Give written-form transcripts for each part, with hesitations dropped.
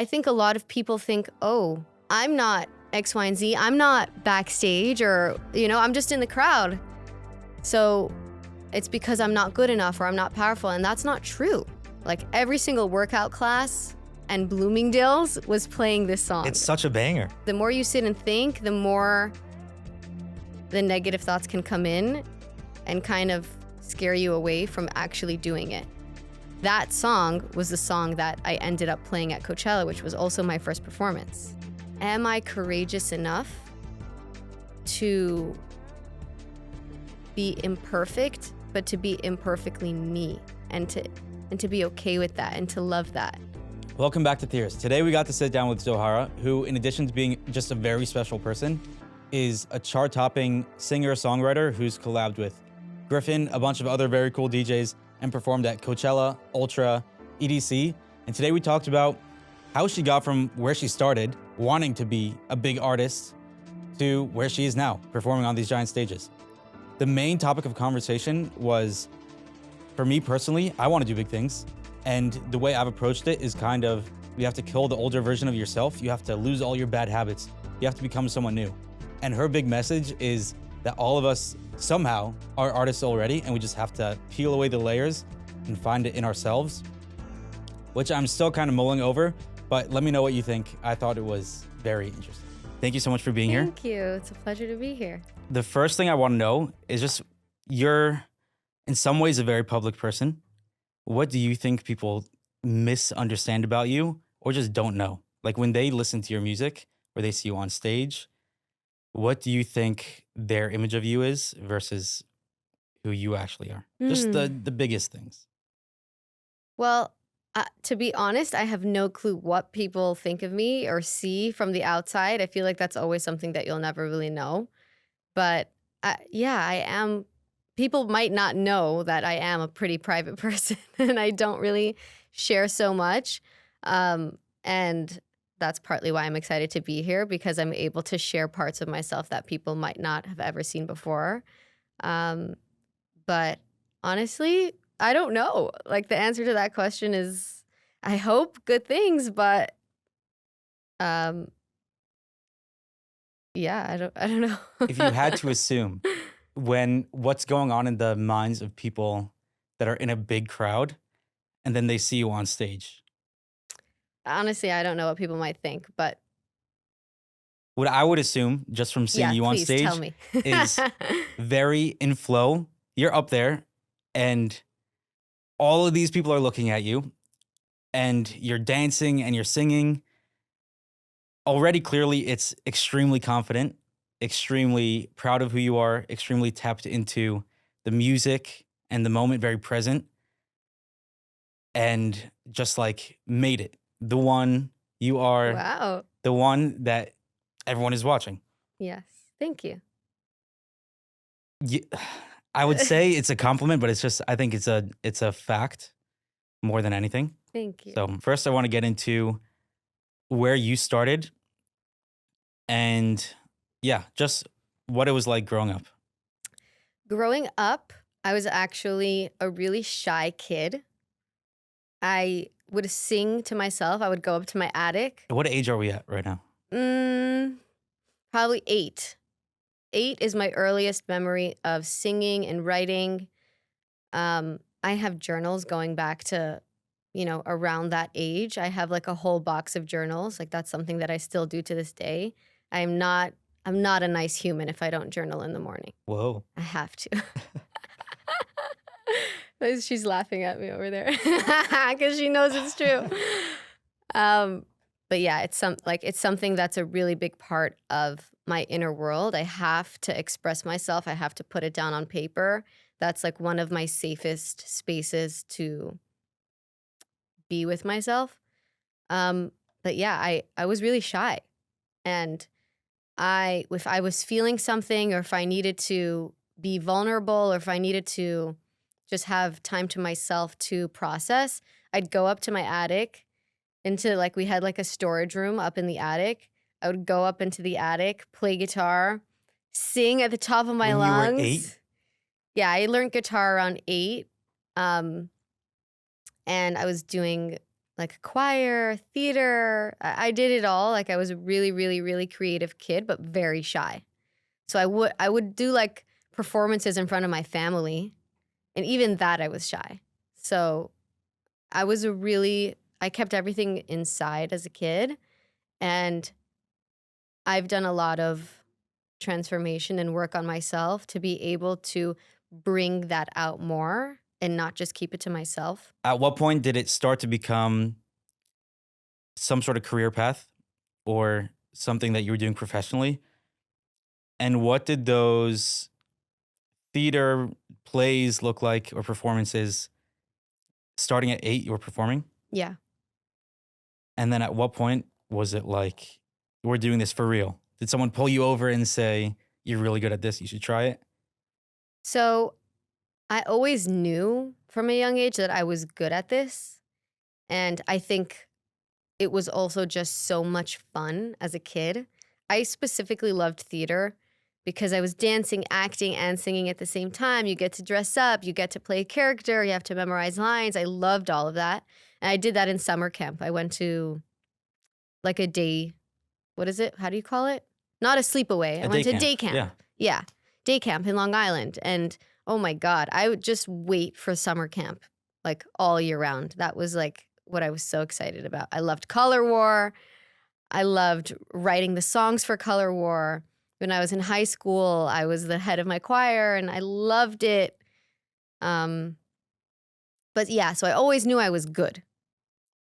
I think a lot of people think, oh, I'm not X, Y, and Z. I'm not backstage or, I'm just in the crowd. So it's because I'm not good enough or I'm not powerful. And that's not true. Like every single workout class and Bloomingdale's was playing this song. It's such a banger. The more you sit and think, the more the negative thoughts can come in and kind of scare you away from actually doing it. That song was the song that I ended up playing at Coachella, which was also my first performance. Am I courageous enough to be imperfect, but to be imperfectly me and to be okay with that and to love that? Welcome back to Tears. Today we got to sit down with Zohara, who in addition to being just a very special person, is a chart-topping singer-songwriter who's collabed with Griffin, a bunch of other very cool DJs, and performed at Coachella, Ultra, EDC. And today we talked about how she got from where she started, wanting to be a big artist, to where she is now, performing on these giant stages. The main topic of conversation was, for me personally, I want to do big things. And the way I've approached it is kind of, you have to kill the older version of yourself. You have to lose all your bad habits. You have to become someone new. And her big message is that all of us somehow are artists already, and we just have to peel away the layers and find it in ourselves, which I'm still kind of mulling over, but let me know what you think. I thought it was very interesting. Thank you so much for being here. Thank you. It's a pleasure to be here. The first thing I want to know is just, you're in some ways a very public person. What do you think people misunderstand about you or just don't know? Like when they listen to your music or they see you on stage, what do you think their image of you is versus who you actually are? Just the biggest things. Well, to be honest, I have no clue what people think of me or see from the outside. I feel like that's always something that you'll never really know. But yeah, I am. People might not know that I am a pretty private person and I don't really share so much. And that's partly why I'm excited to be here, because I'm able to share parts of myself that people might not have ever seen before. But honestly, I don't know. Like the answer to that question is, I hope good things, but yeah, I don't know. If you had to assume what's going on in the minds of people that are in a big crowd and then they see you on stage. Honestly, I don't know what people might think, but What I would assume, just from seeing you on please stage, tell me. is very in flow. You're up there, and all of these people are looking at you, and you're dancing and you're singing. Already, clearly, it's extremely confident, extremely proud of who you are, extremely tapped into the music and the moment, very present, and just like made it. The one you are, Wow. the one that everyone is watching. Yes. Thank you. I would say it's a compliment, but it's just, I think it's a fact more than anything. Thank you. So first I want to get into where you started and yeah, just what it was like growing up. Growing up, I was actually a really shy kid. I would sing to myself. I would go up to my attic. What age are we at right now? Probably 8. 8 is my earliest memory of singing and writing. I have journals going back to, around that age. I have like a whole box of journals. Like that's something that I still do to this day. I'm not a nice human if I don't journal in the morning. Whoa. I have to. She's laughing at me over there because she knows it's true. But yeah, it's something that's a really big part of my inner world. I have to express myself. I have to put it down on paper. That's like one of my safest spaces to be with myself. But yeah, I was really shy. And if I was feeling something, or if I needed to be vulnerable, or if I needed to just have time to myself to process, I'd go up to my attic we had like a storage room up in the attic. I would go up into the attic, play guitar, sing at the top of my lungs. You were 8? Yeah, I learned guitar around 8. And I was doing like choir, theater. I did it all. Like I was a really, really, really creative kid, but very shy. So I would do like performances in front of my family, and even that I was shy. So I kept everything inside as a kid, and I've done a lot of transformation and work on myself to be able to bring that out more and not just keep it to myself. At what point did it start to become some sort of career path or something that you were doing professionally? And what did those theater plays look like or performances? Starting at 8, you were performing? Yeah. And then at what point was it like, we're doing this for real? Did someone pull you over and say, you're really good at this, you should try it? So I always knew from a young age that I was good at this. And I think it was also just so much fun as a kid. I specifically loved theater because I was dancing, acting, and singing at the same time. You get to dress up, you get to play a character, you have to memorize lines. I loved all of that. And I did that in summer camp. I went to like a day, what is it? How do you call it? Not a sleepaway. I went to day camp. Yeah. Yeah, day camp in Long Island. And oh my God, I would just wait for summer camp like all year round. That was like what I was so excited about. I loved Color War. I loved writing the songs for Color War. When I was in high school, I was the head of my choir and I loved it. But yeah, so I always knew I was good.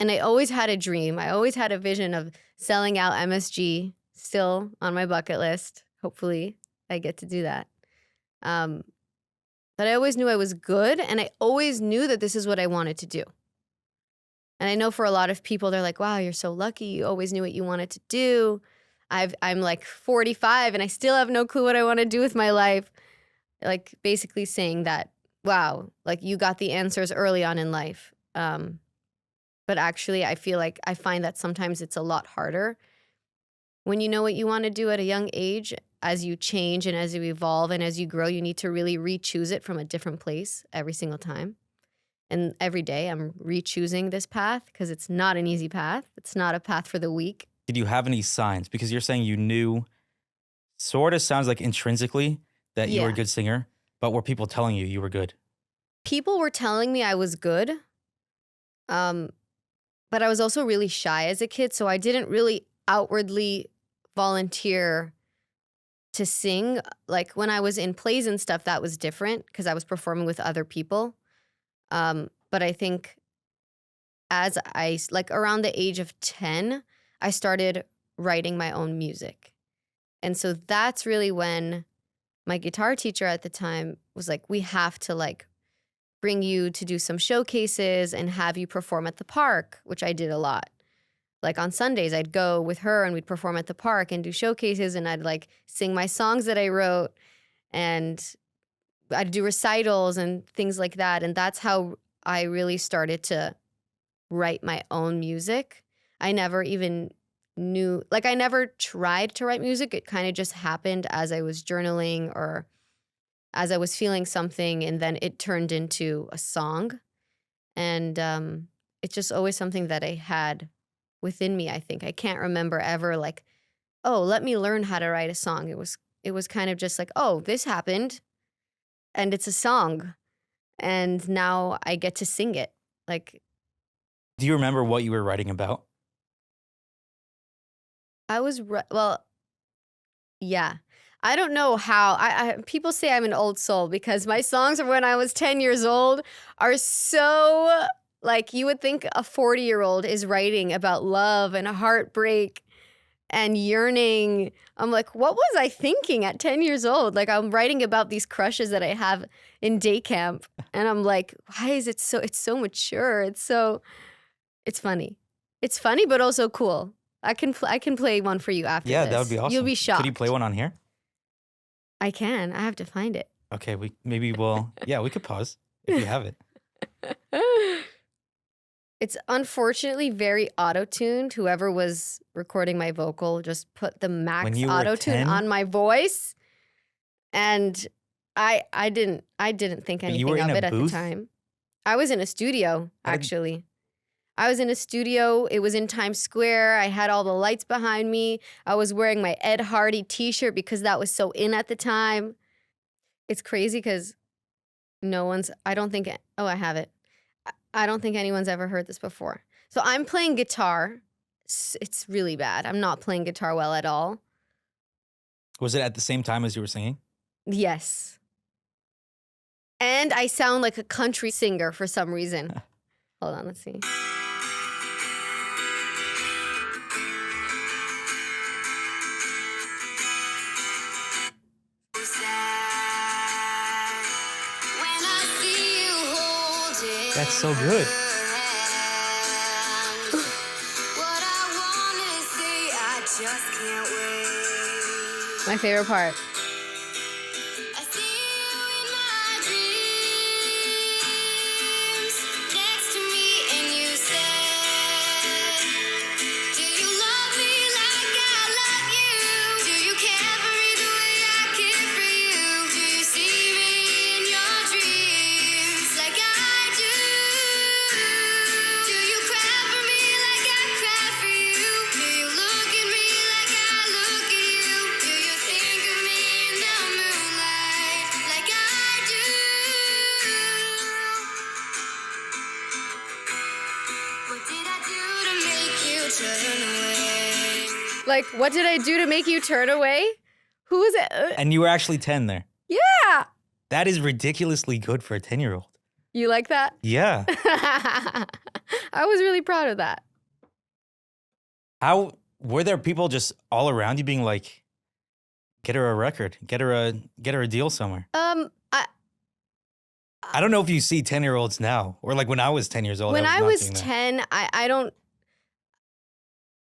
And I always had a dream. I always had a vision of selling out MSG, still on my bucket list. Hopefully I get to do that. But I always knew I was good, and I always knew that this is what I wanted to do. And I know for a lot of people, they're like, wow, you're so lucky. You always knew what you wanted to do. I'm like 45 and I still have no clue what I want to do with my life. Like basically saying that, wow, like you got the answers early on in life. But actually, I feel like I find that sometimes it's a lot harder when you know what you want to do at a young age. As you change and as you evolve and as you grow, you need to really re-choose it from a different place every single time. And every day I'm re-choosing this path because it's not an easy path. It's not a path for the weak. Did you have any signs? Because you're saying you knew, sort of sounds like intrinsically that you were a good singer, but were people telling you you were good? People were telling me I was good. But I was also really shy as a kid, so I didn't really outwardly volunteer to sing. Like when I was in plays and stuff, that was different because I was performing with other people. But I think like around the age of 10, I started writing my own music. And so that's really when my guitar teacher at the time was like, we have to like bring you to do some showcases and have you perform at the park, which I did a lot. Like on Sundays, I'd go with her and we'd perform at the park and do showcases, and I'd like sing my songs that I wrote, and I'd do recitals and things like that. And that's how I really started to write my own music. I never even knew, like I never tried to write music. It kind of just happened as I was journaling or as I was feeling something, and then it turned into a song. And it's just always something that I had within me, I think. I can't remember ever like, oh, let me learn how to write a song. It was kind of just like, oh, this happened and it's a song. And now I get to sing it. Like, do you remember what you were writing about? well, yeah. I don't know how. People say I'm an old soul because my songs from when I was 10 years old are so, like, you would think a 40-year-old is writing about love and a heartbreak and yearning. I'm like, what was I thinking at 10 years old? Like, I'm writing about these crushes that I have in day camp. And I'm like, why is it's so mature. It's funny. It's funny, but also cool. I can play one for you after Yeah, this. that would be awesome. You'll be shocked. Could you play one on here? I can. I have to find it. Okay, we could pause if you have it. It's unfortunately very auto-tuned. Whoever was recording my vocal just put the max auto-tune on my voice. And I didn't think anything of it at the time. I was in a studio, actually. I was in a studio. It was in Times Square. I had all the lights behind me. I was wearing my Ed Hardy t-shirt because that was so in at the time. It's crazy because I don't think, oh, I have it. I don't think anyone's ever heard this before. So I'm playing guitar. It's really bad. I'm not playing guitar well at all. Was it at the same time as you were singing? Yes. And I sound like a country singer for some reason. Hold on, let's see. That's so good. My favorite part. Like, what did I do to make you turn away? Who is it? And you were actually 10 there. Yeah. That is ridiculously good for a 10-year-old. You like that? Yeah. I was really proud of that. How were there people just all around you being like, get her a record, get her a deal somewhere? I don't know if you see 10-year-olds now, or like when I was 10 years old. When I was doing that. 10, I don't.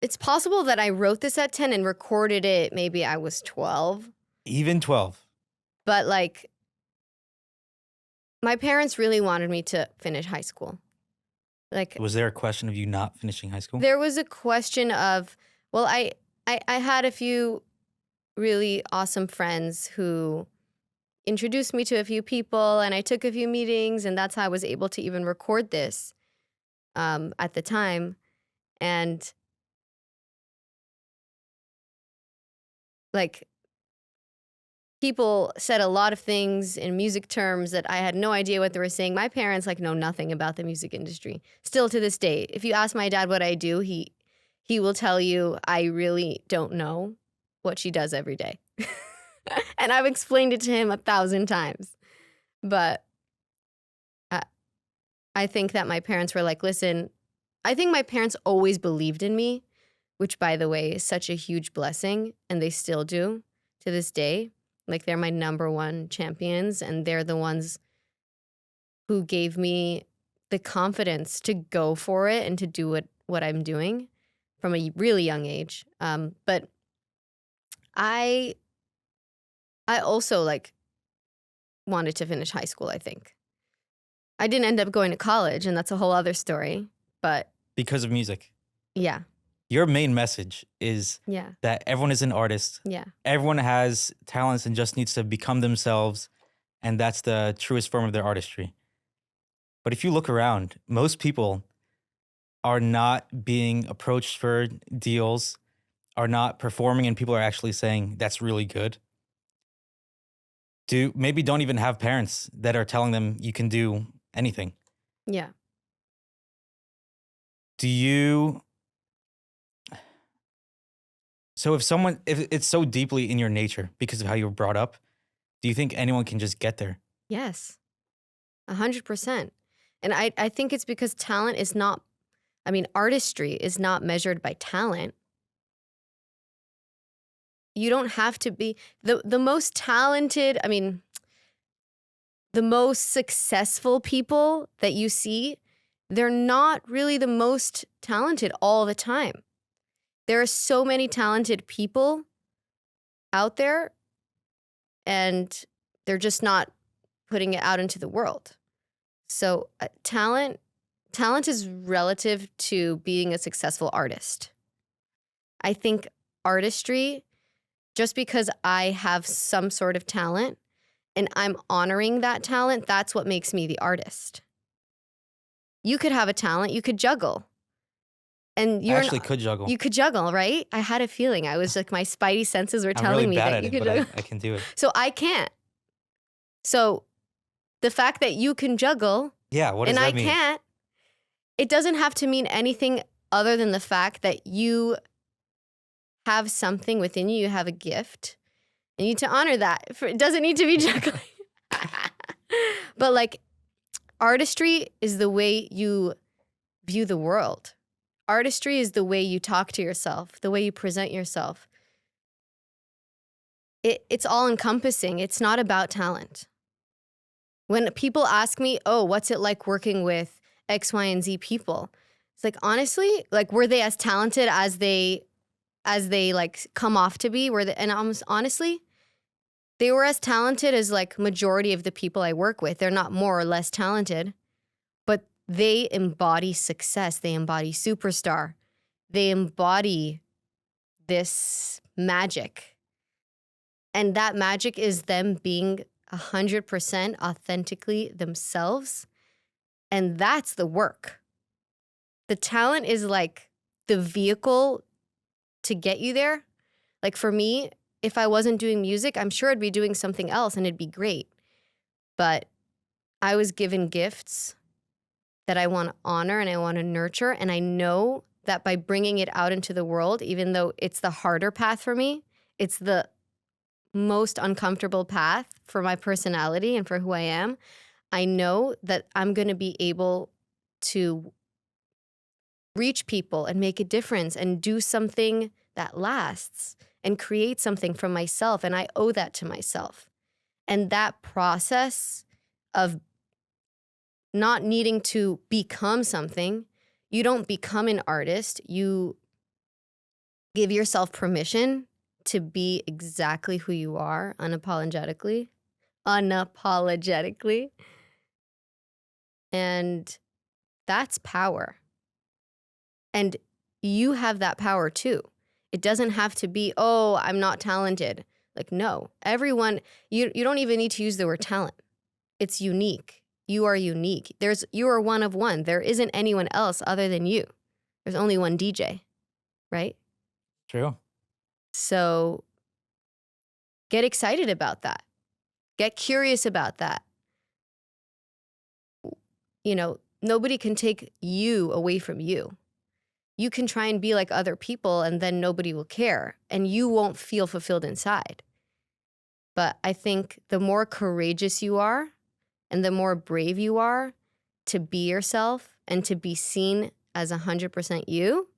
It's possible that I wrote this at 10 and recorded it. Maybe I was 12. Even 12. But like, my parents really wanted me to finish high school. Like, Was there a question of you not finishing high school? there was a question of, well, I had a few really awesome friends who introduced me to a few people, and I took a few meetings, and that's how I was able to even record this at the time. And like, people said a lot of things in music terms that I had no idea what they were saying. My parents like know nothing about the music industry. Still to this day, if you ask my dad what I do, he will tell you I really don't know what she does every day. And I've explained it to him 1,000 times. But I think that my parents were like, listen, I think my parents always believed in me, which, by the way, is such a huge blessing, and they still do to this day. Like, they're my #1 champions, and they're the ones who gave me the confidence to go for it and to do what I'm doing from a really young age. But I also like wanted to finish high school, I think. I didn't end up going to college, and that's a whole other story. But Because of music. yeah, Your main message is yeah, that everyone is an artist. yeah. Everyone has talents and just needs to become themselves. And that's the truest form of their artistry. But if you look around, most people are not being approached for deals, are not performing, and people are actually saying, that's really good. Maybe don't even have parents that are telling them you can do anything. Yeah. So if it's so deeply in your nature because of how you were brought up, do you think anyone can just get there? Yes. 100%. And I think it's because talent is not, artistry is not measured by talent. You don't have to be the most talented, the most successful people that you see, they're not really the most talented all the time. There are so many talented people out there, and they're just not putting it out into the world. So talent is relative to being a successful artist. I think artistry, just because I have some sort of talent and I'm honoring that talent, that's what makes me the artist. You could have a talent, you could juggle. And I actually could juggle. you could juggle, right? I had a feeling. I was like, my spidey senses were I'm telling really me bad that at you it, could but juggle. I can do it. So I can't. So the fact that you can juggle Yeah, what does and that I mean? can't, it doesn't have to mean anything other than the fact that you have something within you. You have a gift. You need to honor that. It doesn't need to be juggling. But like, artistry is the way you view the world. Artistry is the way you talk to yourself, the way you present yourself. It's all encompassing. It's not about talent. When people ask me, oh, what's it like working with X, Y, and Z people? It's like, honestly, like, were they as talented as they like come off to be? And almost honestly, they were as talented as like majority of the people I work with. They're not more or less talented, but they embody success. They embody superstar. They embody this magic. And that magic is them being 100% authentically themselves. And that's the work. The talent is like the vehicle to get you there. Like for me, if I wasn't doing music, I'm sure I'd be doing something else and it'd be great. But I was given gifts that I want to honor and I want to nurture. And I know that by bringing it out into the world, even though it's the harder path for me, it's the most uncomfortable path for my personality and for who I am, I know that I'm going to be able to reach people and make a difference and do something that lasts and create something from myself. And I owe that to myself. And that process of not needing to become something, you don't become an artist. You give yourself permission to be exactly who you are unapologetically. And that's power. And you have that power too. It doesn't have to be, oh, I'm not talented. Like, no, everyone, you don't even need to use the word talent. It's unique. You are unique. You are one of one. There isn't anyone else other than you. There's only one DJ, right? True. So get excited about that. Get curious about that. You know, nobody can take you away from you. You can try and be like other people and then nobody will care and you won't feel fulfilled inside. But I think the more courageous you are and the more brave you are to be yourself and to be seen as 100% you,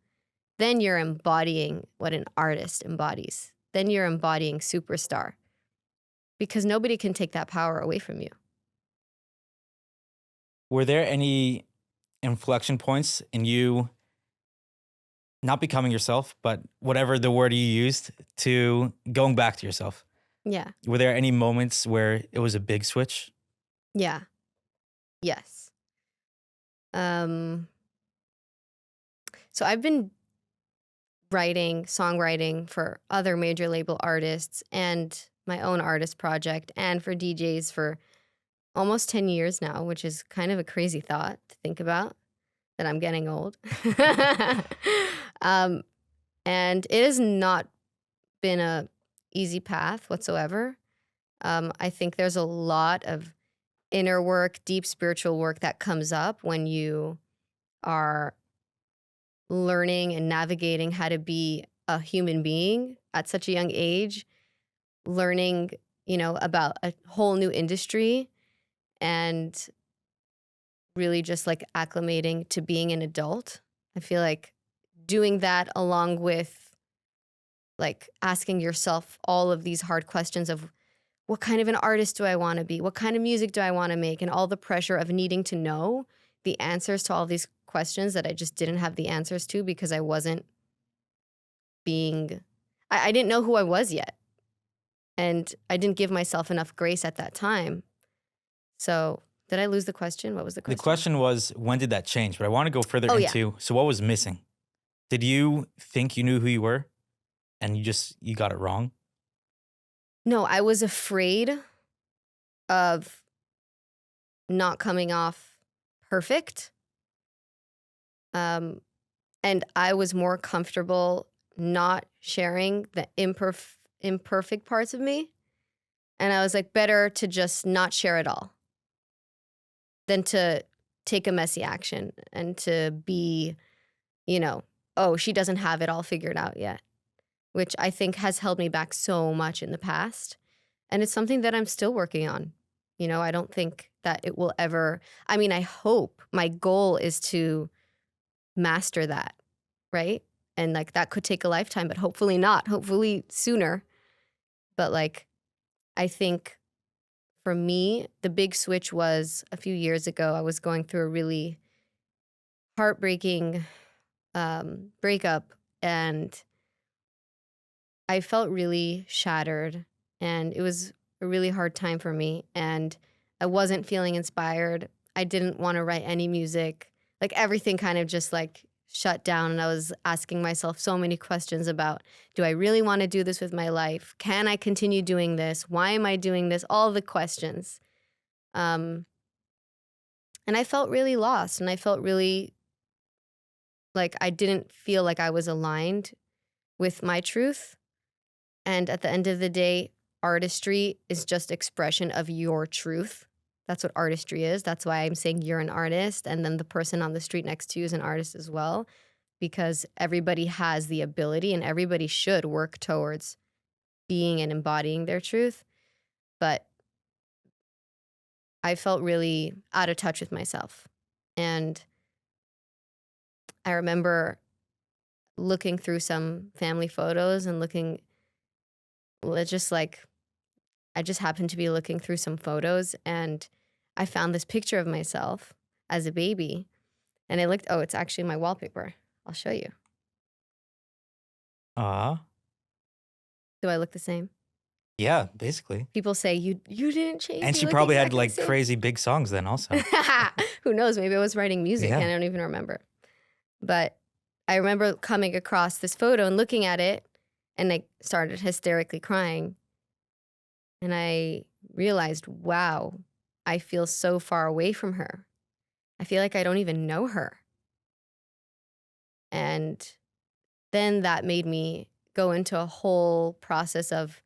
then you're embodying what an artist embodies. Then you're embodying superstar because nobody can take that power away from you. Were there any inflection points in you not becoming yourself, but whatever the word you used, to going back to yourself? Yeah. Were there any moments where it was a big switch? Yeah. Yes. So I've been writing, songwriting for other major label artists and my own artist project and for DJs for almost 10 years now, which is kind of a crazy thought to think about, that I'm getting old. And it has not been a easy path whatsoever. I think there's a lot of inner work, deep spiritual work that comes up when you are learning and navigating how to be a human being at such a young age, learning, about a whole new industry and really just like acclimating to being an adult. I feel like doing that along with like asking yourself all of these hard questions of what kind of an artist do I want to be? What kind of music do I want to make? And all the pressure of needing to know the answers to all these questions that I just didn't have the answers to because I wasn't I didn't know who I was yet. And I didn't give myself enough grace at that time. So did I lose the question? What was the question? The question was, when did that change? But I want to go further into, so what was missing? Did you think you knew who you were and you got it wrong? No, I was afraid of not coming off perfect. And I was more comfortable not sharing the imperfect parts of me. And I was like, better to just not share at all than to take a messy action and to be, you know, oh, she doesn't have it all figured out yet, which I think has held me back so much in the past. And it's something that I'm still working on. You know, I don't think that it will ever, I mean, I hope my goal is to master that, right? And like that could take a lifetime, but hopefully not, hopefully sooner. But like, I think for me, the big switch was a few years ago. I was going through a really heartbreaking breakup, and I felt really shattered, and it was a really hard time for me, and I wasn't feeling inspired. I didn't want to write any music. Like everything kind of just like shut down, and I was asking myself so many questions about, do I really want to do this with my life? Can I continue doing this? Why am I doing this? All the questions. Um, and I felt really lost, and I felt really like I didn't feel like I was aligned with my truth. And at the end of the day, artistry is just expression of your truth. That's what artistry is. That's why I'm saying you're an artist, and then the person on the street next to you is an artist as well, because everybody has the ability and everybody should work towards being and embodying their truth. But I felt really out of touch with myself. And I remember looking through some family photos and looking, well, just like, I just happened to be looking through some photos, and I found this picture of myself as a baby. And I looked, oh, it's actually my wallpaper. I'll show you. Ah, Do I look the same? yeah, basically. People say, you didn't change. And You she look probably had exactly the like same." crazy big songs then also. Who knows? Maybe I was writing music Yeah. and I don't even remember. But I remember coming across this photo and looking at it, and I started hysterically crying. And I realized, wow, I feel so far away from her. I feel like I don't even know her. And then that made me go into a whole process of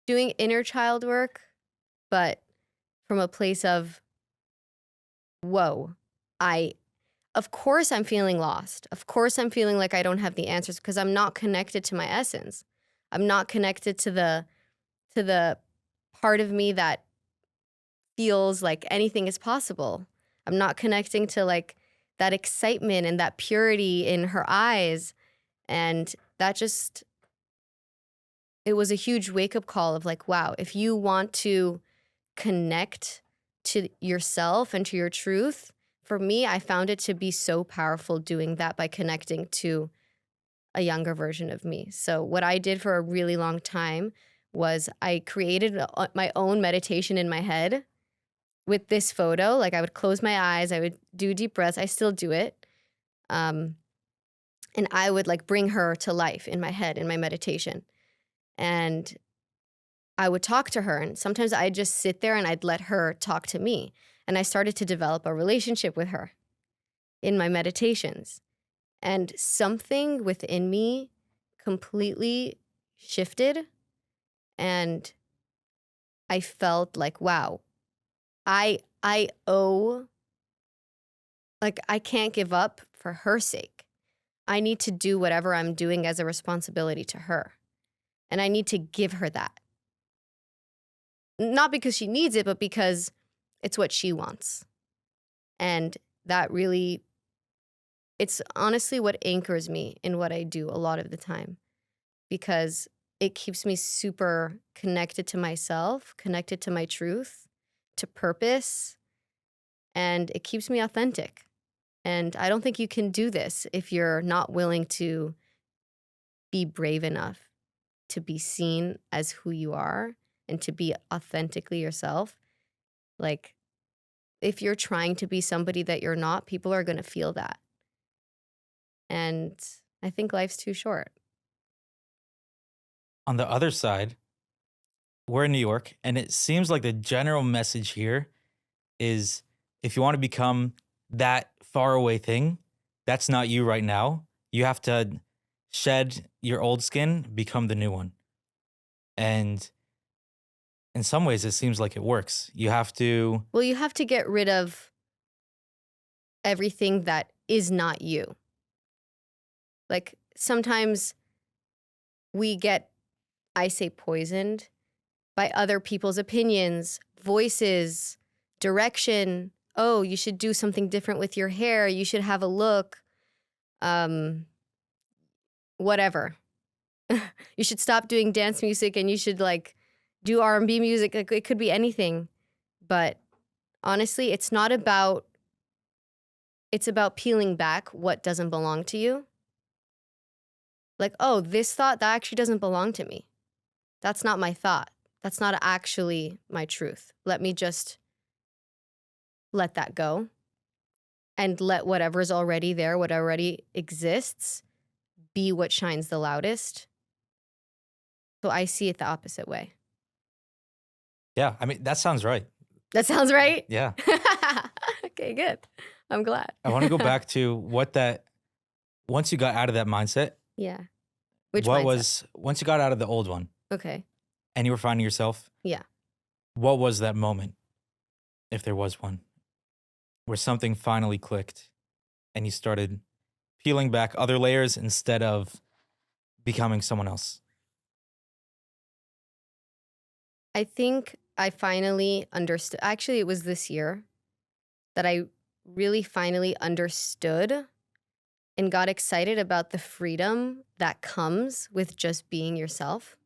doing inner child work, but from a place of, whoa, of course I'm feeling lost. Of course I'm feeling like I don't have the answers because I'm not connected to my essence. I'm not connected to the part of me that feels like anything is possible. I'm not connecting to like that excitement and that purity in her eyes. And that just, it was a huge wake up call of like, wow, if you want to connect to yourself and to your truth, for me, I found it to be so powerful doing that by connecting to a younger version of me. So what I did for a really long time was I created my own meditation in my head with this photo. Like I would close my eyes, I would do deep breaths. I still do it. And I would like bring her to life in my head in my meditation. And I would talk to her, and sometimes I'd just sit there and I'd let her talk to me. And I started to develop a relationship with her in my meditations. And something within me completely shifted, and I felt like, wow, I owe, like I can't give up for her sake. I need to do whatever I'm doing as a responsibility to her. And I need to give her that. Not because she needs it, but because it's what she wants. And that really, it's honestly what anchors me in what I do a lot of the time, because it keeps me super connected to myself, connected to my truth, to purpose, and it keeps me authentic. And I don't think you can do this if you're not willing to be brave enough to be seen as who you are and to be authentically yourself. Like, if you're trying to be somebody that you're not, people are going to feel that. And I think life's too short. On the other side, we're in New York, and it seems like the general message here is if you want to become that far away thing, that's not you right now. You have to shed your old skin, become the new one. And in some ways, it seems like it works. You have to, Well, you have to get rid of everything that is not you. Like sometimes we get, I say, poisoned by other people's opinions, voices, direction. Oh, you should do something different with your hair. You should have a look. Whatever. You should stop doing dance music and you should like do R&B music. Like it could be anything. But honestly, it's about peeling back what doesn't belong to you. Like, oh, this thought, that actually doesn't belong to me. That's not my thought. That's not actually my truth. Let me just let that go and let whatever's already there, what already exists, be what shines the loudest. So I see it the opposite way. yeah, I mean, that sounds right. That sounds right? Yeah. Okay, good. I'm glad. I want to go back to once you got out of that mindset, Yeah. Which mindset? Once you got out of the old one Okay. and you were finding yourself, Yeah. what was that moment, if there was one, where something finally clicked and you started peeling back other layers instead of becoming someone else? I think I finally understood. Actually, it was this year that I really finally understood and got excited about the freedom that comes with just being yourself.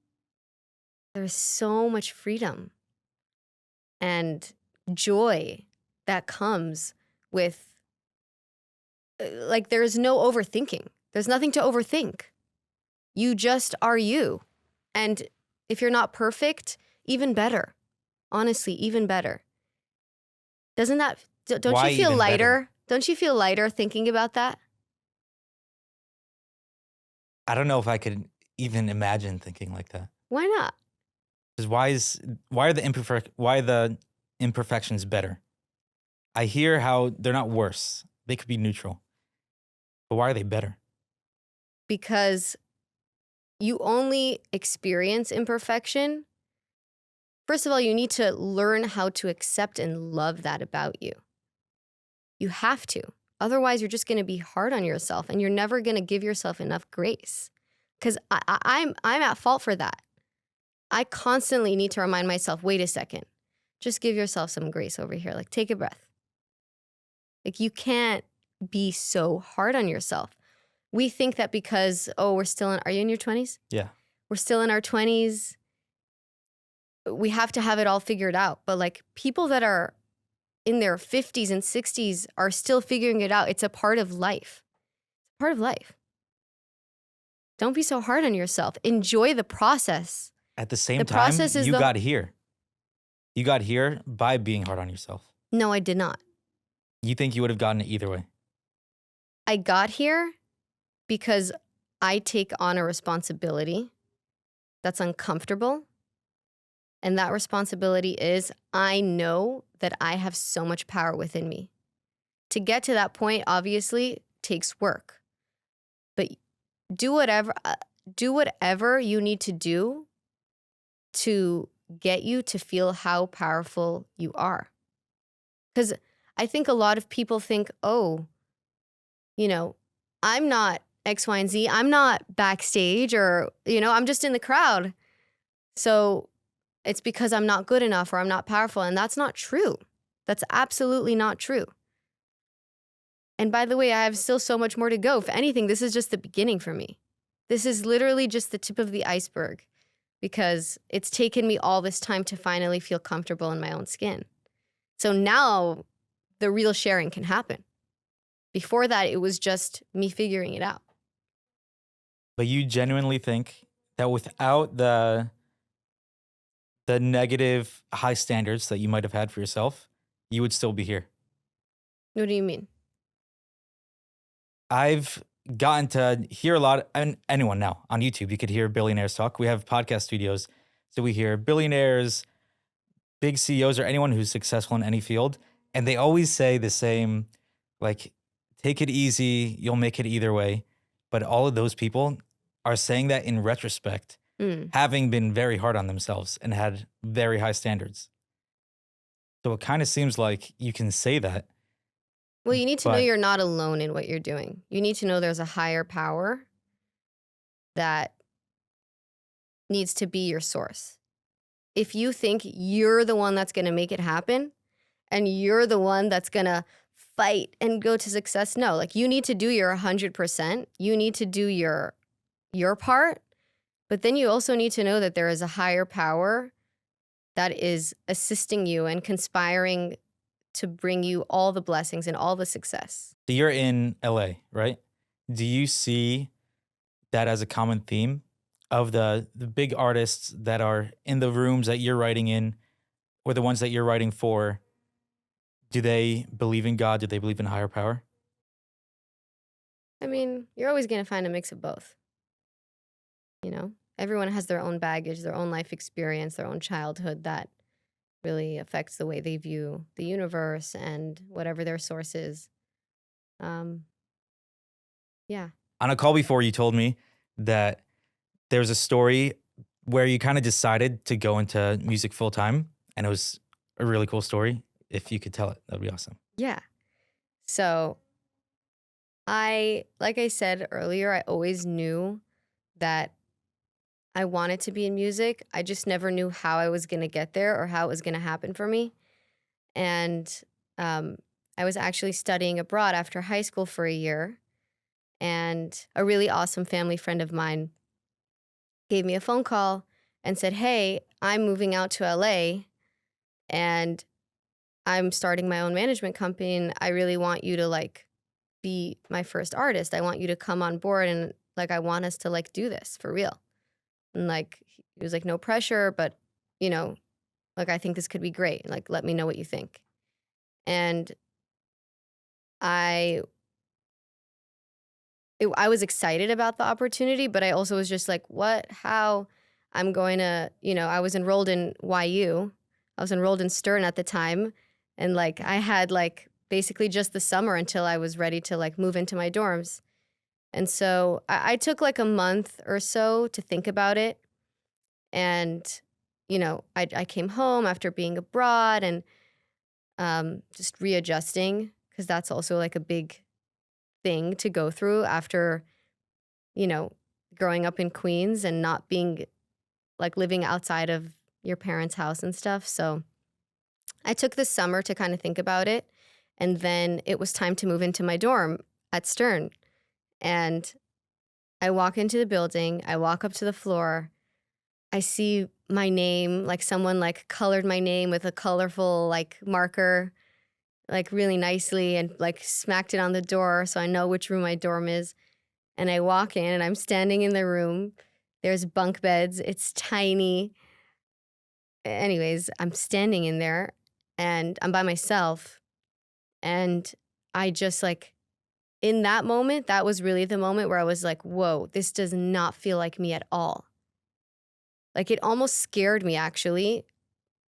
There's so much freedom and joy that comes with, like, there's no overthinking. There's nothing to overthink. You just are you. And if you're not perfect, even better. Honestly, even better. Don't Why you feel even lighter? better? Don't you feel lighter thinking about that? I don't know if I could even imagine thinking like that. Why not? Because why are the imperfections better? I hear how they're not worse. They could be neutral. But why are they better? Because you only experience imperfection. First of all, you need to learn how to accept and love that about you. You have to. Otherwise, you're just going to be hard on yourself and you're never going to give yourself enough grace. Because I'm at fault for that. I constantly need to remind myself, wait a second, just give yourself some grace over here. Like, take a breath. Like, you can't be so hard on yourself. We think that because, are you in your 20s? Yeah. We're still in our 20s. We have to have it all figured out. But like people that are in their 50s and 60s are still figuring it out. It's a part of life. It's a part of life. Don't be so hard on yourself. Enjoy the process. At the same The time, process is you the- got here. You got here by being hard on yourself. No, I did not. You think you would have gotten it either way? I got here because I take on a responsibility that's uncomfortable. And that responsibility is I know that I have so much power within me. To get to that point, obviously, takes work. But do whatever you need to do to get you to feel how powerful you are. Because I think a lot of people think, I'm not X, Y, and Z. I'm not backstage or, I'm just in the crowd. So it's because I'm not good enough or I'm not powerful. And that's not true. That's absolutely not true. And by the way, I have still so much more to go. If anything, this is just the beginning for me. This is literally just the tip of the iceberg because it's taken me all this time to finally feel comfortable in my own skin. So now the real sharing can happen. Before that, it was just me figuring it out. But you genuinely think that without the negative high standards that you might have had for yourself, you would still be here? What do you mean? I've gotten to hear a lot, and anyone now on YouTube, you could hear billionaires talk. We have podcast studios, so we hear billionaires, big CEOs, or anyone who's successful in any field, and they always say the same, like, take it easy, you'll make it either way. But all of those people are saying that in retrospect, Mm. having been very hard on themselves and had very high standards. So it kind of seems like you can say that, Well, you need to know but you're not alone in what you're doing. You need to know there's a higher power that needs to be your source. If you think you're the one that's going to make it happen and you're the one that's going to fight and go to success, no, like you need to do your 100%. You need to do your part, but then you also need to know that there is a higher power that is assisting you and conspiring to bring you all the blessings and all the success. you're in LA, right? Do you see that as a common theme of the big artists that are in the rooms that you're writing in or the ones that you're writing for? Do they believe in God? Do they believe in higher power? I mean, you're always going to find a mix of both. You know, everyone has their own baggage, their own life experience, their own childhood that really affects the way they view the universe and whatever their source is. Yeah. On a call before, you told me that there was a story where you kind of decided to go into music full time, and it was a really cool story. If you could tell it, that'd be awesome. Yeah. So like I said earlier, I always knew that I wanted to be in music. I just never knew how I was going to get there or how it was going to happen for me. And I was actually studying abroad after high school for a year. And a really awesome family friend of mine gave me a phone call and said, "Hey, I'm moving out to LA and I'm starting my own management company. And I really want you to like be my first artist. I want you to come on board and like, I want us to like do this for real." And like, he was like, "No pressure, but you know, like, I think this could be great. Like, let me know what you think." And I I was excited about the opportunity, but I also was just like, what, how I'm going to, I was enrolled in YU. I was enrolled in Stern at the time. And like, I had like basically just the summer until I was ready to like move into my dorms. And so I took like a month or so to think about it. And, I came home after being abroad and just readjusting, because that's also like a big thing to go through after, you know, growing up in Queens and not being like living outside of your parents' house and stuff. So I took this summer to kind of think about it. And then it was time to move into my dorm at Stern. And I walk into the building, I walk up to the floor, I see my name, like someone like colored my name with a colorful like marker, like really nicely, and like smacked it on the door so I know which room my dorm is. And I walk in and I'm standing in the room. There's bunk beds. It's tiny. Anyways, I'm standing in there and I'm by myself. And I just like, in that moment, that was really the moment where I was like, whoa, this does not feel like me at all. Like, it almost scared me, actually,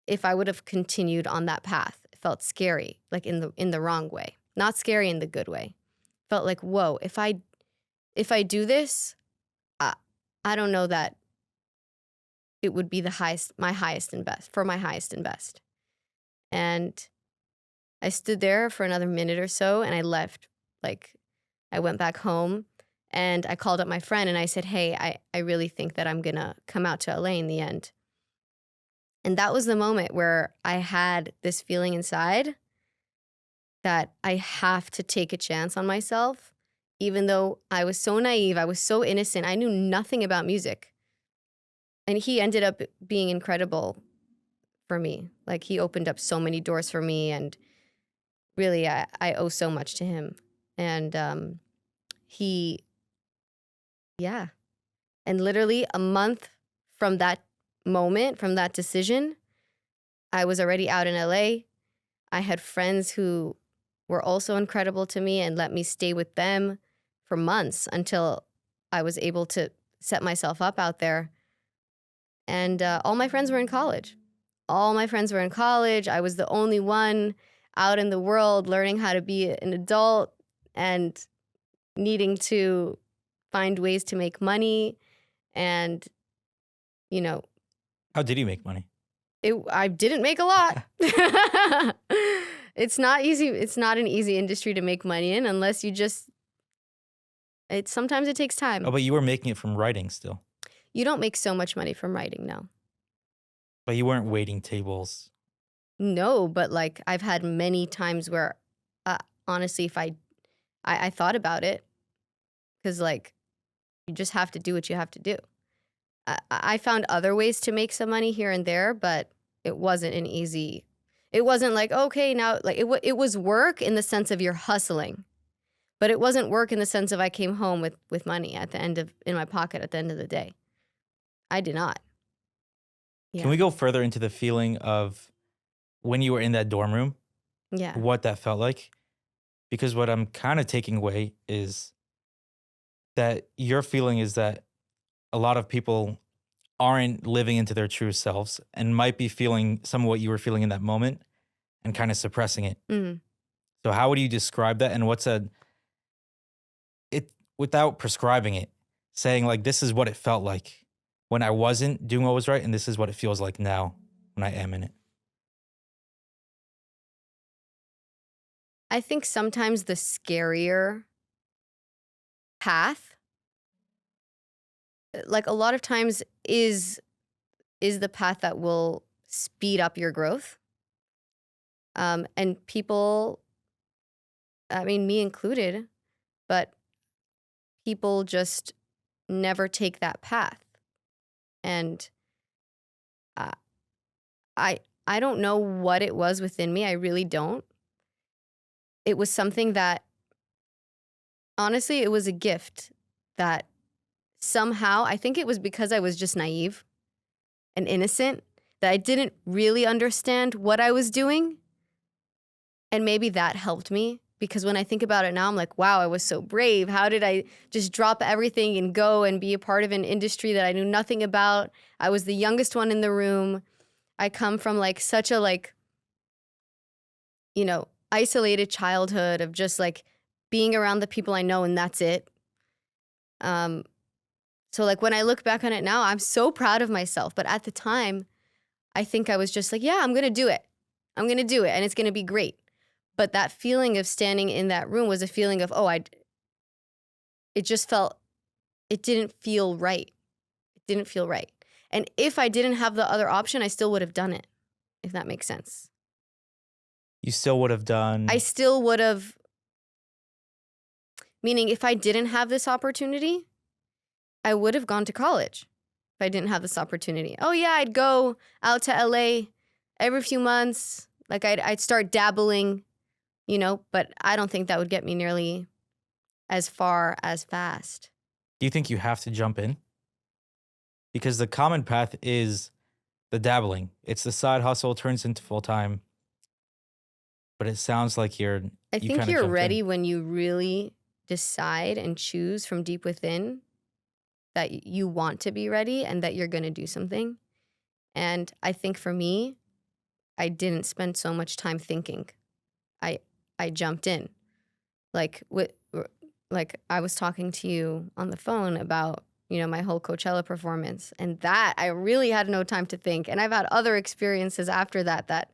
if I would have continued on that path. It felt scary, like in the wrong way, not scary in the good way. Felt like, whoa, if I do this, I don't know that it would be my highest and best. And I stood there for another minute or so and I left. Like, I went back home and I called up my friend and I said, "Hey, I really think that I'm gonna come out to LA in the end." And that was the moment where I had this feeling inside that I have to take a chance on myself, even though I was so naive, I was so innocent, I knew nothing about music. And he ended up being incredible for me. Like, he opened up so many doors for me, and really, I owe so much to him. And yeah. And literally a month from that moment, from that decision, I was already out in LA. I had friends who were also incredible to me and let me stay with them for months until I was able to set myself up out there. And all my friends were in college. All my friends were in college. I was the only one out in the world learning how to be an adult and needing to find ways to make money. And, you know, How did you make money? I didn't make a lot. It's not easy. It's not an easy industry to make money in unless you just, sometimes it takes time. Oh, but you were making it from writing still. You don't make so much money from writing, no. But you weren't waiting tables. No, but like I've had many times where, honestly, if I thought about it, because like you just have to do what you have to do. I found other ways to make some money here and there, but it wasn't an easy. It wasn't like, okay, now like it was work in the sense of you're hustling, but it wasn't work in the sense of I came home with money in my pocket at the end of the day. I did not. Can Yeah. we go further into the feeling of when you were in that dorm room, Yeah. what that felt like? Because what I'm kind of taking away is that your feeling is that a lot of people aren't living into their true selves and might be feeling some of what you were feeling in that moment and kind of suppressing it. Mhm. So how would you describe that? And it without prescribing it, saying like, this is what it felt like when I wasn't doing what was right, and this is what it feels like now when I am in it. I think sometimes the scarier path, like a lot of times, is the path that will speed up your growth. And people, I mean, me included, but people just never take that path. And uh, I don't know what it was within me. I really don't. It was something that, honestly, it was a gift that somehow, I think it was because I was just naive and innocent, that I didn't really understand what I was doing. And maybe that helped me, because when I think about it now, I'm like, wow, I was so brave. How did I just drop everything and go and be a part of an industry that I knew nothing about? I was the youngest one in the room. I come from like such a isolated childhood of just like being around the people I know and that's it. So like when I look back on it now, I'm so proud of myself. But at the time, I think I was just like, yeah, I'm going to do it. I'm going to do it and it's going to be great. But that feeling of standing in that room was a feeling of, it didn't feel right. It didn't feel right. And if I didn't have the other option, I still would have done it, if that makes sense. You still would have done. I still would have, meaning if I didn't have this opportunity, I would have gone to college if I didn't have this opportunity. Oh yeah, I'd go out to LA every few months. Like I'd start dabbling, but I don't think that would get me nearly as far as fast. Do you think you have to jump in? Because the common path is the dabbling. It's the side hustle turns into full time. But it sounds like I you think kinda you're jumped ready in. when you really decide and choose from deep within that you want to be ready and that you're going to do something. And I think for me, I didn't spend so much time thinking. I jumped in. Like I was talking to you on the phone about, my whole Coachella performance, and that I really had no time to think. And I've had other experiences after that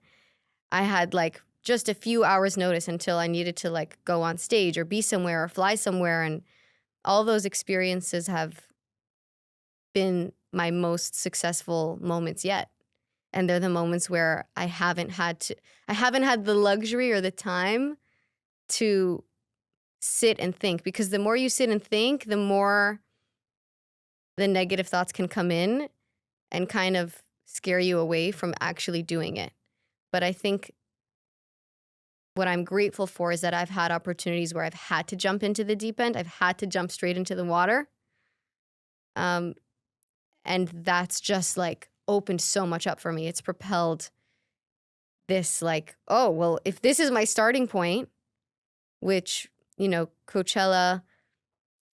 I had like just a few hours notice until I needed to like go on stage or be somewhere or fly somewhere. And all those experiences have been my most successful moments yet. And they're the moments where I haven't had the luxury or the time to sit and think, because the more you sit and think, the more the negative thoughts can come in and kind of scare you away from actually doing it. But I think what I'm grateful for is that I've had opportunities where I've had to jump into the deep end. I've had to jump straight into the water. And that's just like opened so much up for me. It's propelled this like, oh, well, if this is my starting point, which, Coachella,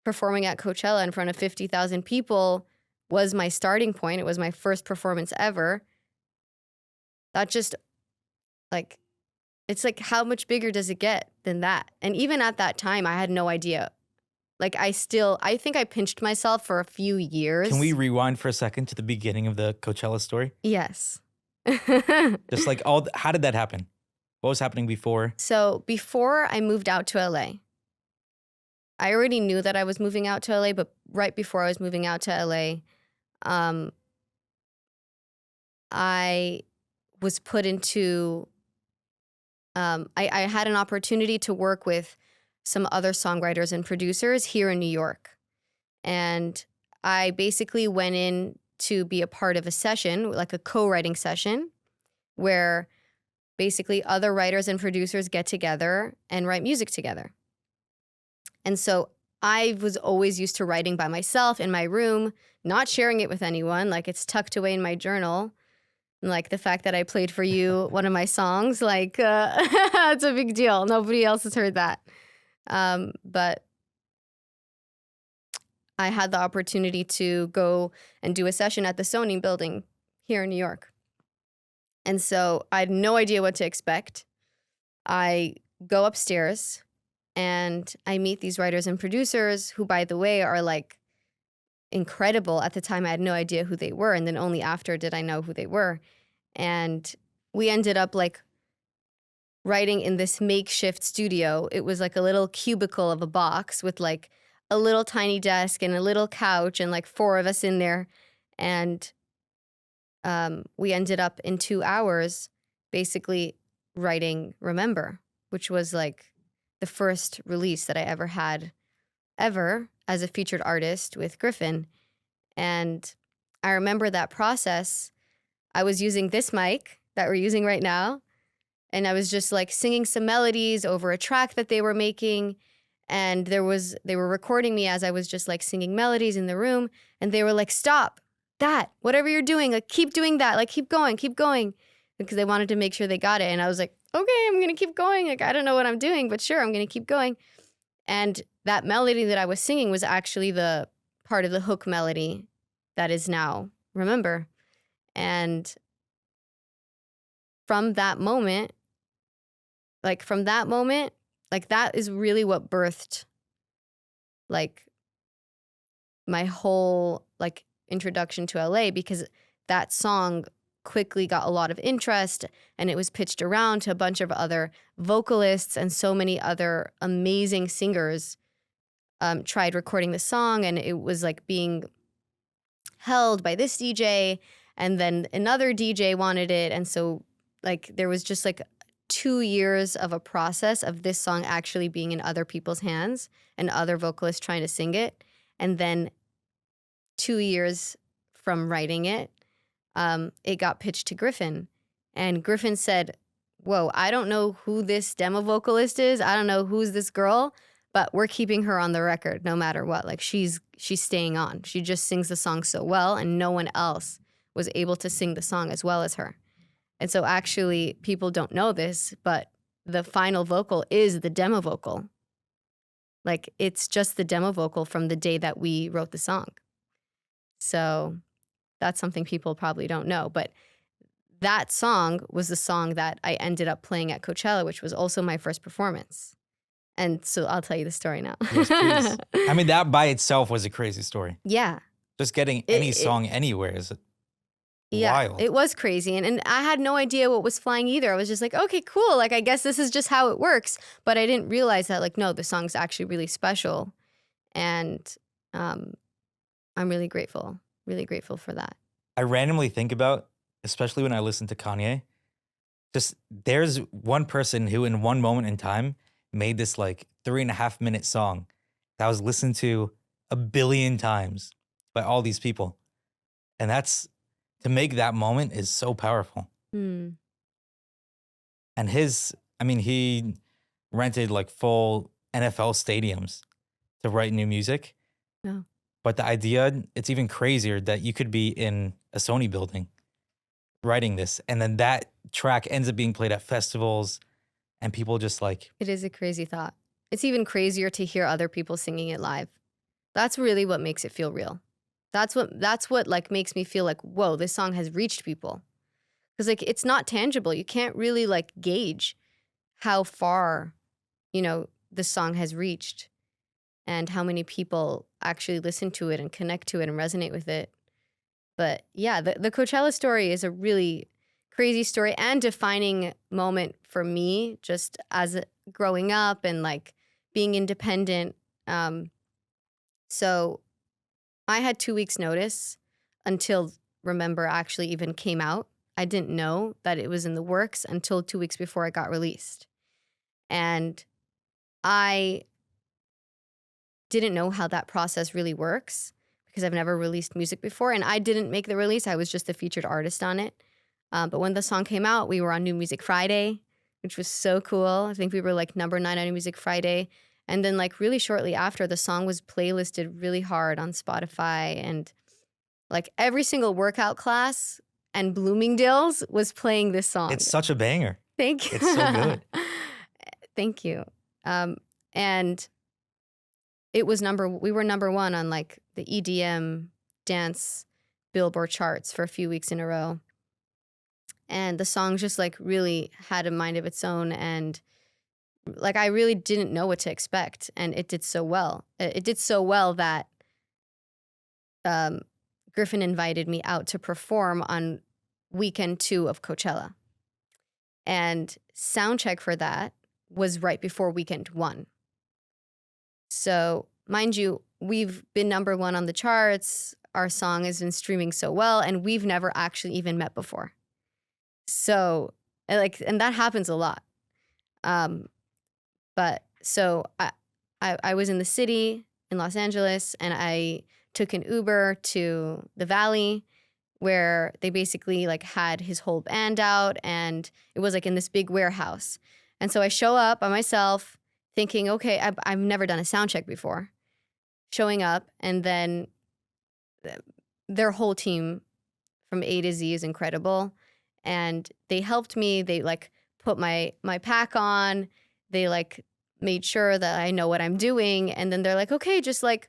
performing at Coachella in front of 50,000 people was my starting point. It was my first performance ever. That just like It's like, how much bigger does it get than that? And even at that time, I had no idea. Like, I think I pinched myself for a few years. Can we rewind for a second to the beginning of the Coachella story? Yes. Just like how did that happen? What was happening before? So before I moved out to LA, I already knew that I was moving out to LA, but right before I was moving out to LA, I was put into, I had an opportunity to work with some other songwriters and producers here in New York. And I basically went in to be a part of a session, like a co-writing session, where basically other writers and producers get together and write music together. And so I was always used to writing by myself in my room, not sharing it with anyone. Like, it's tucked away in my journal. And like the fact that I played for you one of my songs, like, it's a big deal. Nobody else has heard that. But I had the opportunity to go and do a session at the Sony building here in New York. And so I had no idea what to expect. I go upstairs and I meet these writers and producers who, by the way, are like incredible. At the time, I had no idea who they were. And then only after did I know who they were. And we ended up like writing in this makeshift studio. It was like a little cubicle of a box with like a little tiny desk and a little couch and like 4 of us in there. And we ended up in 2 hours basically writing Remember, which was like the first release that I ever had as a featured artist with Griffin. And I remember that process. I was using this mic that we're using right now. And I was just like singing some melodies over a track that they were making. And they were recording me as I was just like singing melodies in the room. And they were like, stop that, whatever you're doing, like keep doing that, like keep going. Because they wanted to make sure they got it. And I was like, okay, I'm going to keep going. Like, I don't know what I'm doing, but sure, I'm going to keep going. And that melody that I was singing was actually the part of the hook melody that is now Remember. And from that moment, that is really what birthed like my whole like introduction to LA, because that song quickly got a lot of interest and it was pitched around to a bunch of other vocalists, and so many other amazing singers tried recording the song, and it was like being held by this DJ, and then another DJ wanted it. And so like there was just like 2 years of a process of this song actually being in other people's hands and other vocalists trying to sing it. And then 2 years from writing it, it got pitched to Griffin. And Griffin said, whoa, I don't know who this demo vocalist is. I don't know who's this girl, but we're keeping her on the record no matter what. Like she's staying on. She just sings the song so well, and no one else was able to sing the song as well as her. And so actually people don't know this, but the final vocal is the demo vocal. Like it's just the demo vocal from the day that we wrote the song. So that's something people probably don't know. But that song was the song that I ended up playing at Coachella, which was also my first performance. And so I'll tell you the story now. Yes, please. I mean, that by itself was a crazy story. Yeah. Just getting any song anywhere is wild. It was crazy. And I had no idea what was flying either. I was just like, okay, cool. Like, I guess this is just how it works. But I didn't realize that, like, no, the song's actually really special. And I'm really grateful for that. I randomly think about, especially when I listen to Kanye, just there's one person who in one moment in time made this like 3.5-minute song that was listened to 1 billion times by all these people. And to make that moment is so powerful. Mm. And he rented like full NFL stadiums to write new music. Yeah. But the idea, it's even crazier that you could be in a Sony building writing this, and then that track ends up being played at festivals, and people just like... It is a crazy thought. It's even crazier to hear other people singing it live. That's really what makes it feel real. That's what like makes me feel like, whoa, this song has reached people. Because like it's not tangible. You can't really like gauge. how far, the song has reached and how many people actually listen to it and connect to it and resonate with it. But yeah, the Coachella story is a really crazy story and defining moment for me, just as growing up and like being independent. So I had 2 weeks notice until Remember actually even came out. I didn't know that it was in the works until 2 weeks before it got released. And I didn't know how that process really works because I've never released music before. And I didn't make the release. I was just a featured artist on it. But when the song came out, we were on New Music Friday, which was so cool. I think we were like number 9 on New Music Friday. And then like really shortly after, the song was playlisted really hard on Spotify, and like every single workout class and Bloomingdale's was playing this song. It's such a banger. Thank you. It's so good. Thank you. And we were number 1 on like the EDM dance Billboard charts for a few weeks in a row. And the song just like really had a mind of its own, and like I really didn't know what to expect, and it did so well. It did so well that Griffin invited me out to perform on weekend 2 of Coachella. And soundcheck for that was right before weekend 1. So, mind you, we've been number 1 on the charts. Our song has been streaming so well, and we've never actually even met before. So, and that happens a lot. But so I was in the city in Los Angeles, and I took an Uber to the Valley, where they basically like had his whole band out, and it was like in this big warehouse. And so I show up by myself thinking, okay, I've never done a sound check before. Showing up, and then their whole team from A to Z is incredible. And they helped me. They like put my pack on. They like made sure that I know what I'm doing. And then they're like, okay, just like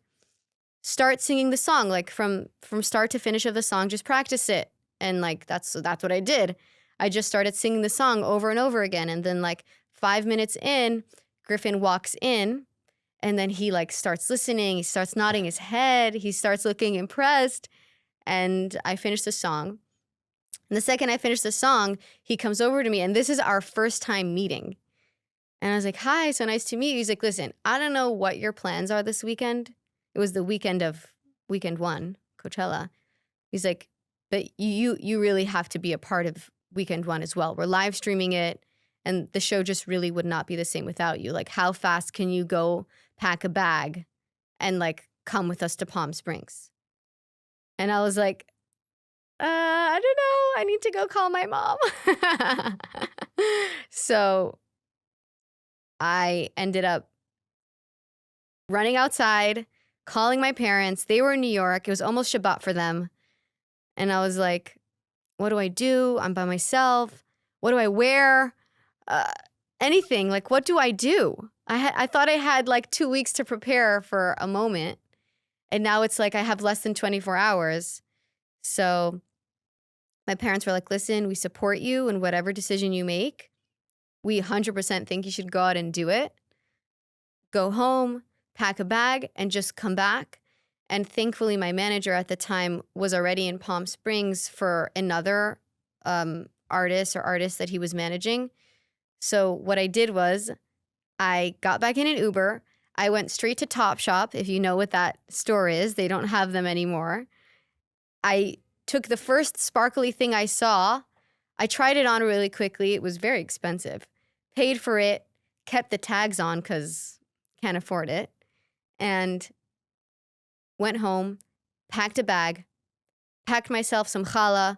start singing the song, like from start to finish of the song, just practice it. And like that's what I did. I just started singing the song over and over again. And then like 5 minutes in, Griffin walks in, and then he like starts listening. He starts nodding his head. He starts looking impressed. And I finished the song. And the second I finished the song, he comes over to me, and this is our first time meeting. And I was like, hi, so nice to meet you. He's like, listen, I don't know what your plans are this weekend. It was the weekend of weekend 1, Coachella. He's like, but you really have to be a part of weekend 1 as well. We're live streaming it, and the show just really would not be the same without you. Like, how fast can you go pack a bag and like come with us to Palm Springs? And I was like, I don't know. I need to go call my mom. So I ended up running outside, calling my parents. They were in New York. It was almost Shabbat for them. And I was like, what do I do? I'm by myself. What do I wear? Anything. Like, what do I do? I thought I had like 2 weeks to prepare for a moment. And now it's like I have less than 24 hours. So my parents were like, listen, we support you in whatever decision you make. We 100% think you should go out and do it. Go home, pack a bag, and just come back. And thankfully, my manager at the time was already in Palm Springs for another artist that he was managing. So what I did was I got back in an Uber. I went straight to Topshop, if you know what that store is. They don't have them anymore. I took the first sparkly thing I saw. I tried it on really quickly. It was very expensive. Paid for it, kept the tags on because can't afford it, and went home, packed a bag, packed myself some challah,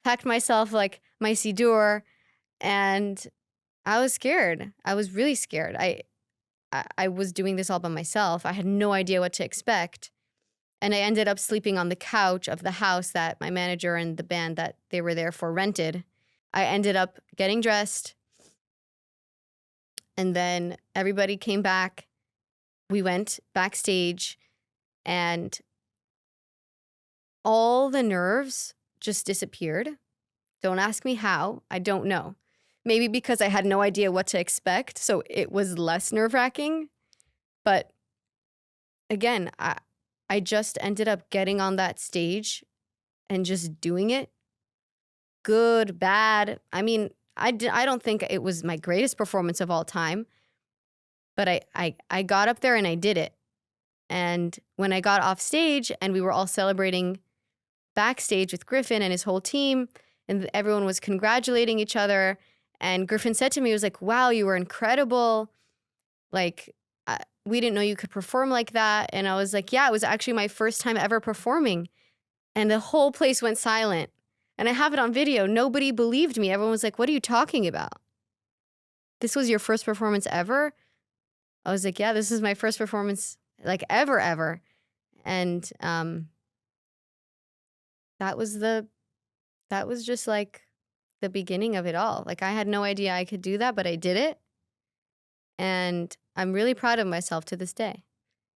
packed myself like my siddur, and I was scared. I was really scared. I was doing this all by myself. I had no idea what to expect. And I ended up sleeping on the couch of the house that my manager and the band that they were there for rented. I ended up getting dressed. And then everybody came back. We went backstage, and all the nerves just disappeared. Don't ask me how. I don't know. Maybe because I had no idea what to expect, so it was less nerve-wracking. But again, I just ended up getting on that stage and just doing it. Good, bad. I mean, I don't think it was my greatest performance of all time, but I got up there and I did it. And when I got off stage and we were all celebrating backstage with Griffin and his whole team, and everyone was congratulating each other, and Griffin said to me, he was like, wow, you were incredible. Like, we didn't know you could perform like that. And I was like, yeah, it was actually my first time ever performing. And the whole place went silent. And I have it on video. Nobody believed me. Everyone was like, what are you talking about? This was your first performance ever? I was like, yeah, this is my first performance like ever. And that was just like the beginning of it all. Like, I had no idea I could do that, but I did it. And I'm really proud of myself to this day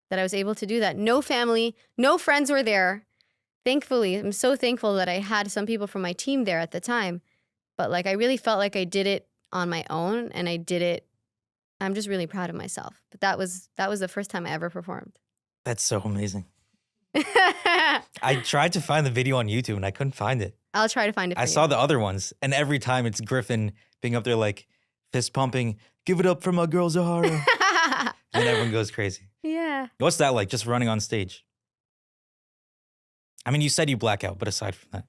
that I was able to do that. No family, no friends were there. Thankfully, I'm so thankful that I had some people from my team there at the time. But like, I really felt like I did it on my own, and I did it. I'm just really proud of myself. But that was the first time I ever performed. That's so amazing. I tried to find the video on YouTube and I couldn't find it. I'll try to find it for I you. saw the other ones, and every time it's Griffin being up there like fist pumping, give it up for my girl Zohara. And everyone goes crazy. Yeah. What's that like, just running on stage? I mean, you said you black out, but aside from that.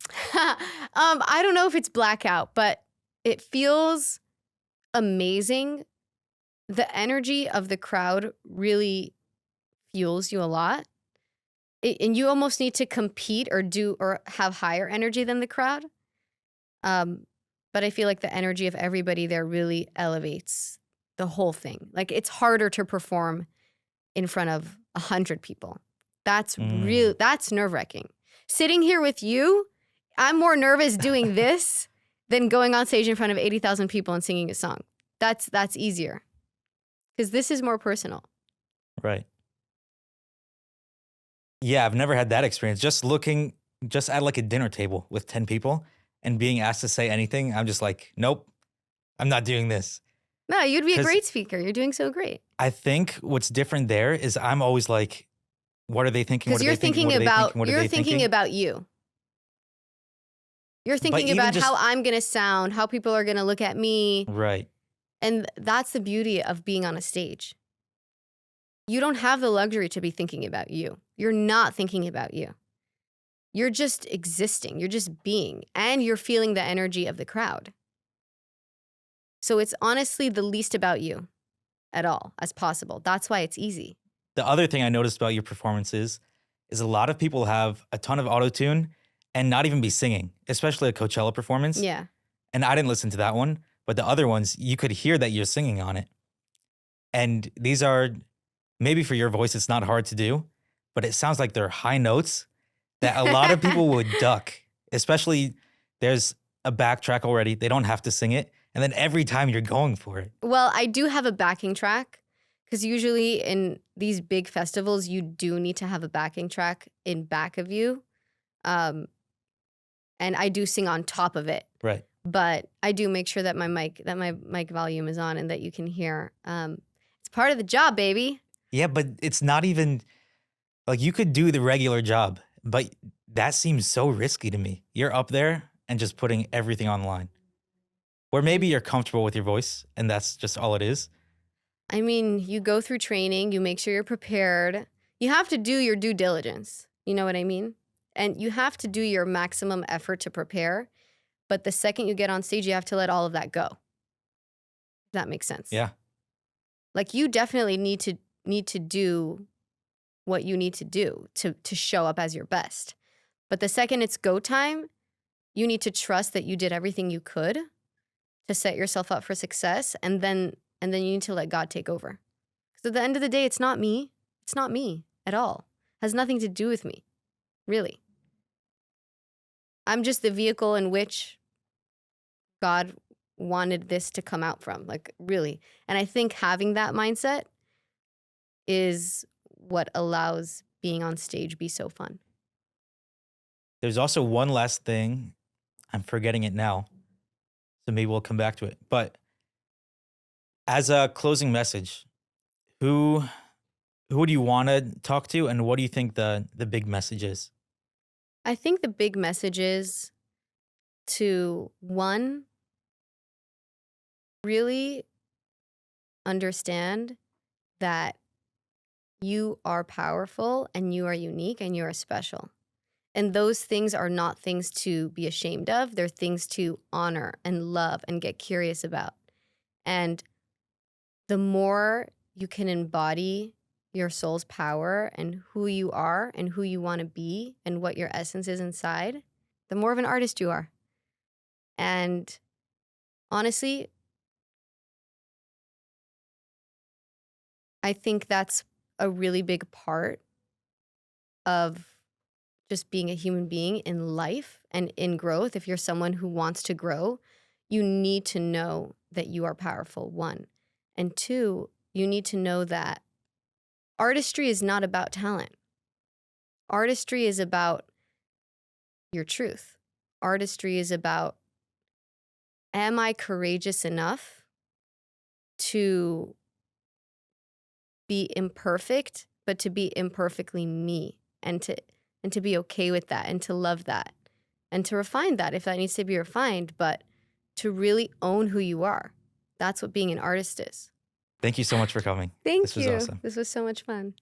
I don't know if it's blackout, but it feels amazing. The energy of the crowd really fuels you a lot. And you almost need to compete or have higher energy than the crowd. But I feel like the energy of everybody there really elevates the whole thing. Like, it's harder to perform in front of 100 people. That's that's nerve-wracking. Sitting here with you, I'm more nervous doing this than going on stage in front of 80,000 people and singing a song. That's easier. Because this is more personal. Right. Yeah, I've never had that experience. Just at like a dinner table with 10 people and being asked to say anything, I'm just like, nope, I'm not doing this. No, you'd be a great speaker. You're doing so great. I think what's different there is I'm always like, what are they thinking? Because you're thinking about you. You're thinking about how I'm going to sound, how people are going to look at me. Right. And that's the beauty of being on a stage. You don't have the luxury to be thinking about you. You're not thinking about you. You're just existing. You're just being. And you're feeling the energy of the crowd. So it's honestly the least about you at all as possible. That's why it's easy. The other thing I noticed about your performances is a lot of people have a ton of auto-tune and not even be singing, especially a Coachella performance. Yeah. And I didn't listen to that one, but the other ones, you could hear that you're singing on it. And these are, maybe for your voice, it's not hard to do, but it sounds like they're high notes that a lot of people would duck, especially there's a backtrack already. They don't have to sing it. And then every time you're going for it. Well, I do have a backing track because usually in these big festivals, you do need to have a backing track in back of you. And I do sing on top of it. Right. But I do make sure that my mic volume is on and that you can hear. It's part of the job, baby. Yeah, but it's not even, like, you could do the regular job, but that seems so risky to me. You're up there and just putting everything online. Or maybe you're comfortable with your voice and that's just all it is. I mean, you go through training, you make sure you're prepared. You have to do your due diligence. You know what I mean? And you have to do your maximum effort to prepare. But the second you get on stage, you have to let all of that go. If that makes sense. Yeah. Like, you definitely need to do what you need to do to show up as your best. But the second it's go time, you need to trust that you did everything you could to set yourself up for success, and then you need to let God take over. Because at the end of the day, it's not me. It's not me at all. It has nothing to do with me, really. I'm just the vehicle in which God wanted this to come out from, like, really. And I think having that mindset is what allows being on stage be so fun. There's also one last thing. I'm forgetting it now. So maybe we'll come back to it. But as a closing message, who who do you want to talk to, and what do you think the big message is? I think the big message is to one, really understand that you are powerful and you are unique and you are special. And those things are not things to be ashamed of. They're things to honor and love and get curious about. And the more you can embody your soul's power and who you are and who you want to be and what your essence is inside, the more of an artist you are. And honestly, I think that's a really big part of just being a human being in life and in growth. If you're someone who wants to grow, you need to know that you are powerful, one. And two, you need to know that artistry is not about talent. Artistry is about your truth. Artistry is about, am I courageous enough to be imperfect, but to be imperfectly me, and to be okay with that, and to love that, and to refine that if that needs to be refined, but to really own who you are. That's what being an artist is. Thank you so much for coming. Thank This was you. awesome. This was so much fun.